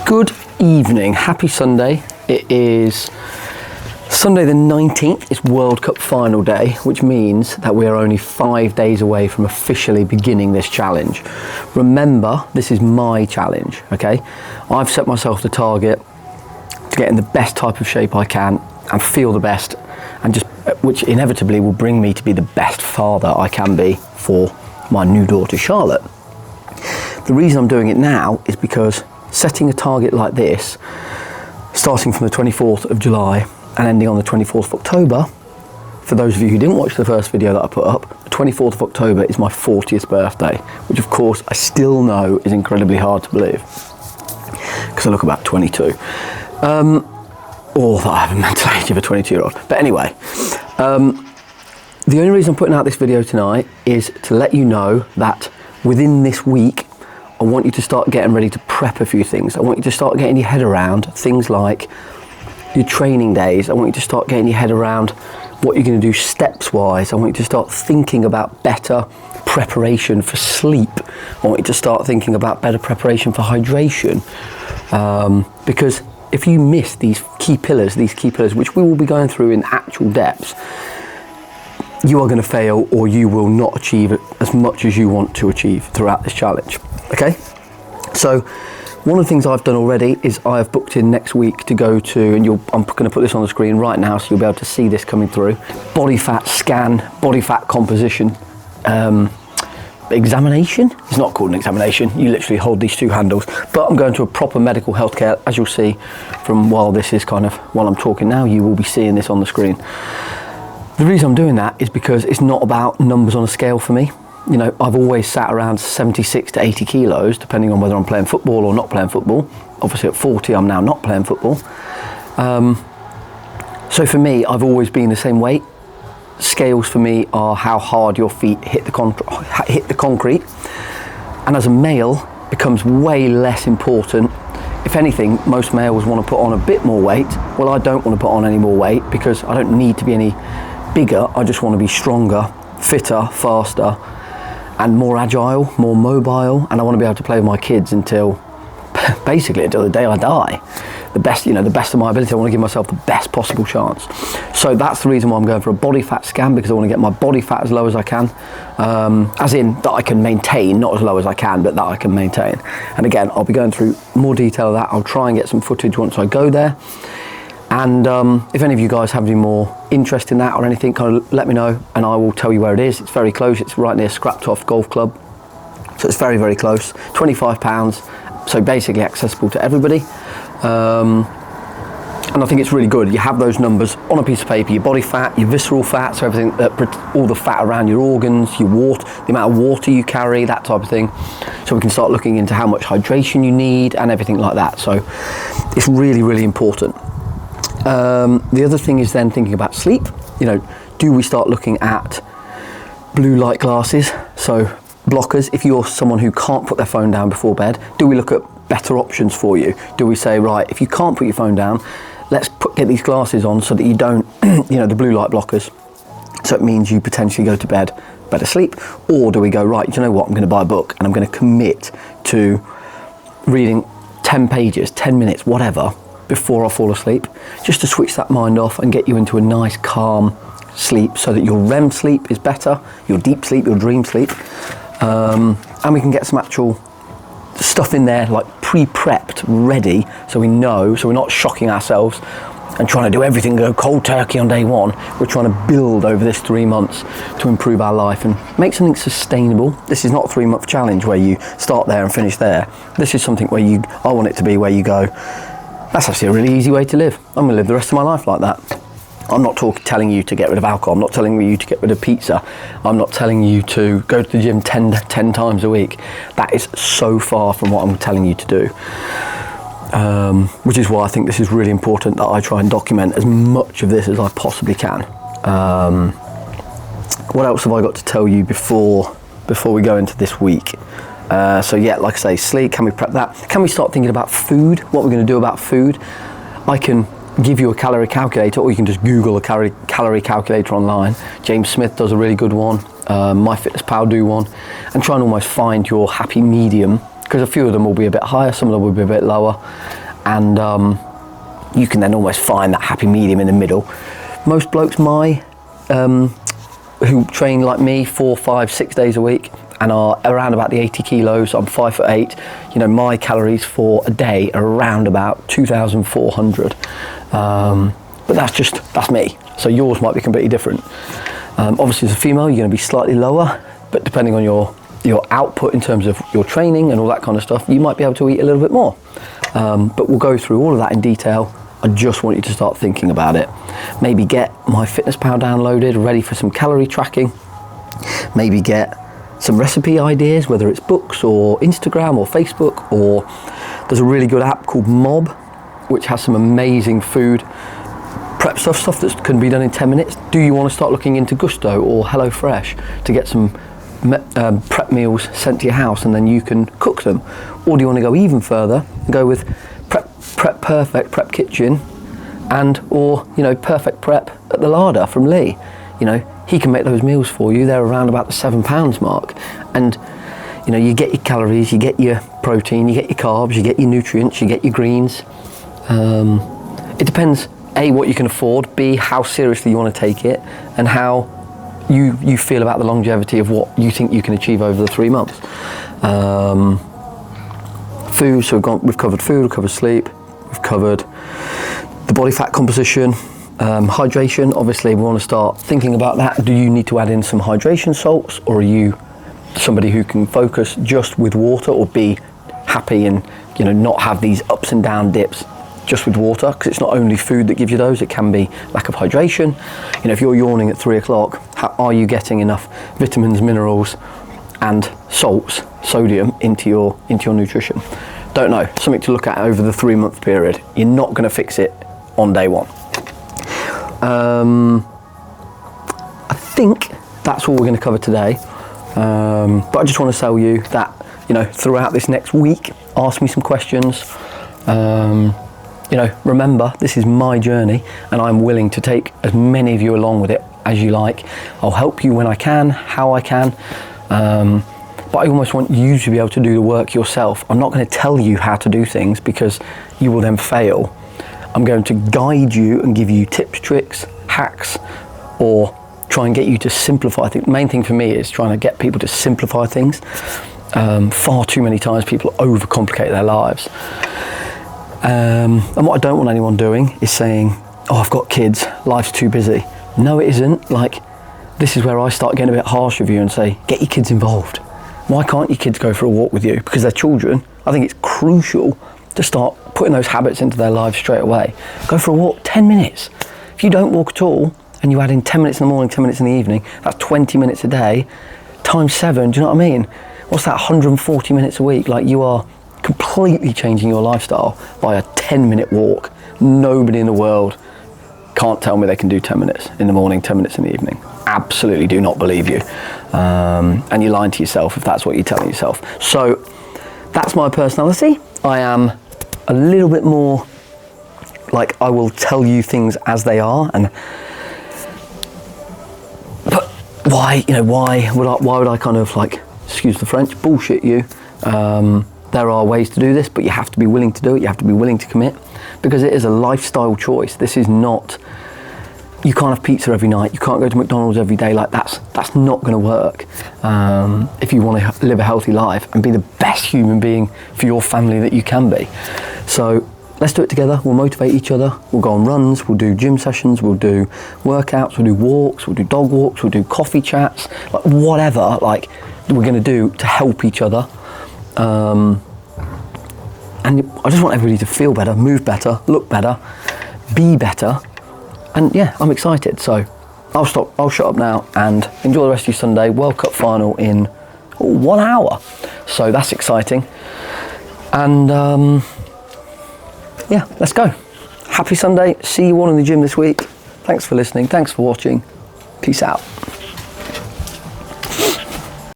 Good evening, happy Sunday. It is Sunday the 19th, it's World Cup final day, which means that we are only 5 days away from officially beginning this challenge. Remember, this is my challenge, okay? I've set myself the target to get in the best type of shape I can and feel the best, and just which inevitably will bring me to be the best father I can be for my new daughter Charlotte. The reason I'm doing it now is because setting a target like this, starting from the 24th of July and ending on the 24th of October, for those of you who didn't watch the first video that I put up, the 24th of October is my 40th birthday, which of course I still know is incredibly hard to believe, because I look about 22. Or that I have a mental age of a 22-year-old. But anyway, the only reason I'm putting out this video tonight is to let you know that within this week, I want you to start getting ready to prep a few things. I want you to start getting your head around things like your training days. I want you to start getting your head around what you're going to do steps-wise. I want you to start thinking about better preparation for sleep. I want you to start thinking about better preparation for hydration. Because if you miss these key pillars, which we will be going through in actual depths, you are going to fail, or you will not achieve as much as you want to achieve throughout this challenge. Okay, so one of the things I've done already is I have booked in next week to go to, and I'm going to put this on the screen right now so you'll be able to see this coming through, body fat scan, body fat composition examination. It's not called an examination, you literally hold these two handles, but I'm going to a proper medical healthcare, as you'll see from while I'm talking now, you will be seeing this on the screen. The reason I'm doing that is because it's not about numbers on a scale for me. You know, I've always sat around 76 to 80 kilos, depending on whether I'm playing football or not playing football. Obviously at 40, I'm now not playing football. So for me, I've always been the same weight. Scales for me are how hard your feet hit the concrete. And as a male, becomes way less important. If anything, most males want to put on a bit more weight. Well, I don't want to put on any more weight because I don't need to be any bigger. I just want to be stronger, fitter, faster, and more agile, more mobile, and I want to be able to play with my kids until the day I die. The best of my ability. I want to give myself the best possible chance. So that's the reason why I'm going for a body fat scan, because I want to get my body fat as low as I can, as in that I can maintain, not as low as I can, but that I can maintain. And again, I'll be going through more detail of that. I'll try and get some footage once I go there. And if any of you guys have any more interest in that or anything, kind of let me know and I will tell you where it is. It's very close, it's right near Scraptoft Golf Club. So it's very, very close, £25, so basically accessible to everybody. And I think it's really good. You have those numbers on a piece of paper, your body fat, your visceral fat, so everything, all the fat around your organs, your water, the amount of water you carry, that type of thing. So we can start looking into how much hydration you need and everything like that. So it's really, really important. The other thing is then thinking about sleep. You know, do we start looking at blue light glasses, so blockers? If you're someone who can't put their phone down before bed, do we look at better options for you? Do we say, right, if you can't put your phone down, let's get these glasses on so that you don't, the blue light blockers, so it means you potentially go to bed better sleep? Or do we go, right, you know what, I'm going to buy a book and I'm going to commit to reading 10 pages, 10 minutes, whatever, before I fall asleep, just to switch that mind off and get you into a nice calm sleep so that your REM sleep is better, your deep sleep, your dream sleep, and we can get some actual stuff in there like pre-prepped, ready, so we know, so we're not shocking ourselves and trying to do everything, go cold turkey on day one. We're trying to build over this 3 months to improve our life and make something sustainable. This is not a 3-month challenge where you start there and finish there. This is something where I want it to be where you go, that's actually a really easy way to live. I'm going to live the rest of my life like that. I'm not telling you to get rid of alcohol. I'm not telling you to get rid of pizza. I'm not telling you to go to the gym 10 times a week. That is so far from what I'm telling you to do. Which is why I think this is really important that I try and document as much of this as I possibly can. What else have I got to tell you before we go into this week? So yeah, like I say, sleep, can we prep that? Can we start thinking about food, what we're going to do about food? I can give you a calorie calculator, or you can just Google a calorie calculator online. James Smith does a really good one, MyFitnessPal do one, and try and almost find your happy medium because a few of them will be a bit higher, some of them will be a bit lower, and you can then almost find that happy medium in the middle. Most blokes who train like me 4, 5, 6 days a week and are around about the 80 kilos, I'm 5'8", you know, my calories for a day are around about 2,400. But that's me. So yours might be completely different. Obviously as a female, you're gonna be slightly lower, but depending on your output in terms of your training and all that kind of stuff, you might be able to eat a little bit more. But we'll go through all of that in detail. I just want you to start thinking about it. Maybe get MyFitnessPal downloaded, ready for some calorie tracking. Maybe get some recipe ideas, whether it's books or Instagram or Facebook, or there's a really good app called Mob, which has some amazing food prep stuff that can be done in 10 minutes. Do you want to start looking into Gusto or HelloFresh to get some prep meals sent to your house and then you can cook them? Or do you want to go even further and go with Prep Perfect, Prep Kitchen, or you know, Perfect Prep at the Larder from Lee? You know, he can make those meals for you. They're around about the £7 mark, and you know, you get your calories, you get your protein, you get your carbs, you get your nutrients, you get your greens. It depends, A, what you can afford, B, how seriously you want to take it, and how you feel about the longevity of what you think you can achieve over the 3 months. Food, so we've covered food, we've covered sleep, we've covered the body fat composition, hydration. Obviously we want to start thinking about that. Do you need to add in some hydration salts, or are you somebody who can focus just with water, or be happy and, you know, not have these ups and down dips just with water? Because it's not only food that gives you those, it can be lack of hydration. You know, if you're yawning at 3 o'clock, are you getting enough vitamins, minerals and salts, sodium into your nutrition? Don't know. Something to look at over the 3 month period. You're not going to fix it on day one. I think that's all we're going to cover today. But I just want to tell you that, you know, throughout this next week, ask me some questions. You know, remember, this is my journey and I'm willing to take as many of you along with it as you like. I'll help you when I can, how I can. But I almost want you to be able to do the work yourself. I'm not going to tell you how to do things because you will then fail. I'm going to guide you and give you tips, tricks, hacks, or try and get you to simplify things. The main thing for me is trying to get people to simplify things. Far too many times people overcomplicate their lives. And what I don't want anyone doing is saying, oh, I've got kids, life's too busy. No, it isn't. Like, this is where I start getting a bit harsh with you and say, get your kids involved. Why can't your kids go for a walk with you? Because they're children. I think it's crucial to start putting those habits into their lives straight away. Go for a walk, 10 minutes. If you don't walk at all and you add in 10 minutes in the morning, 10 minutes in the evening, that's 20 minutes a day, times 7, do you know what I mean? What's that, 140 minutes a week? Like, you are completely changing your lifestyle by a 10-minute walk. Nobody in the world can't tell me they can do 10 minutes in the morning, 10 minutes in the evening. Absolutely do not believe you. And you're lying to yourself if that's what you're telling yourself. So that's my personality. I am a little bit more like, I will tell you things as they are. But why would I kind of, like, excuse the French, bullshit you? There are ways to do this, but you have to be willing to do it. You have to be willing to commit, because it is a lifestyle choice. This is not, you can't have pizza every night. You can't go to McDonald's every day. Like, that's not going to work. If you want to live a healthy life and be the best human being for your family that you can be. So let's do it together. We'll motivate each other. We'll go on runs. We'll do gym sessions. We'll do workouts. We'll do walks. We'll do dog walks. We'll do coffee chats. Like, whatever, like, we're going to do to help each other. And I just want everybody to feel better, move better, look better, be better. And yeah, I'm excited. So I'll shut up now and enjoy the rest of your Sunday. World Cup final in 1 hour. So that's exciting. And yeah, let's go. Happy Sunday. See you all in the gym this week. Thanks for listening. Thanks for watching. Peace out.